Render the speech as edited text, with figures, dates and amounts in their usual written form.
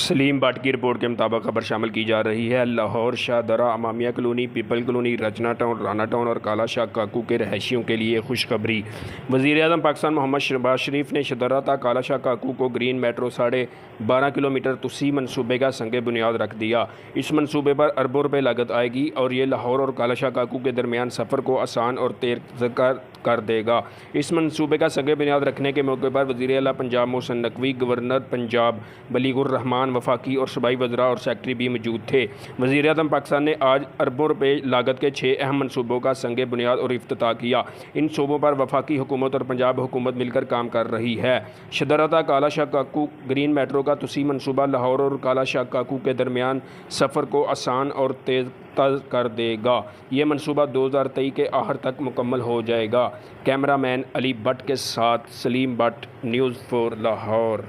सलीम भट्ट की रिपोर्ट के मुताबिक खबर शामिल की जा रही है। Lahore Shahdara Imamia colony, people colony, Rachna town, Rana town और काला शाह काकू के रहायशियों के लिए खुशखबरी। वज़ीर-ए-आज़म पाकिस्तान मोहम्मद शहबाज शरीफ ने शाहदरा तक काला शाह काकू को ग्रीन मेट्रो 12.5 किलोमीटर तूसी मनसूबे का संग बुनियाद रख दिया। इस मनसूबे पर अरबों रुपये लागत आएगी और ये लाहौर और काला शाह काकू के दरमियान सफ़र को आसान और तेज़ कर देगा। इस मनसूबे का संग बुनियाद रखने के मौके पर वज़ीर आला पंजाब मोहसिन नकवी, गवर्नर पंजाब बलीगुर रहमान, वफाकी और सूबाई वज़रा और सेक्रेटरी भी मौजूद थे। वज़ीर-ए-आज़म पाकिस्तान ने आज अरबों रुपये लागत के 6 अहम मनसूबों का संग बुनियाद और इफ्तिताह किया। इन शोबों पर वफाकी हुकूमत और पंजाब हुकूमत मिलकर काम कर रही है। शाहदरा काला शाह काकू ग्रीन मेट्रो का तूसी मनसूबा लाहौर और काला शाह काकू के दरमियान सफ़र को आसान और तेज़ कर देगा। ये मनसूबा 2023 के आखिर तक मुकम्मल हो जाएगा। कैमरामैन अली भट्ट के साथ सलीम भट्ट, न्यूज़ 4 लाहौर।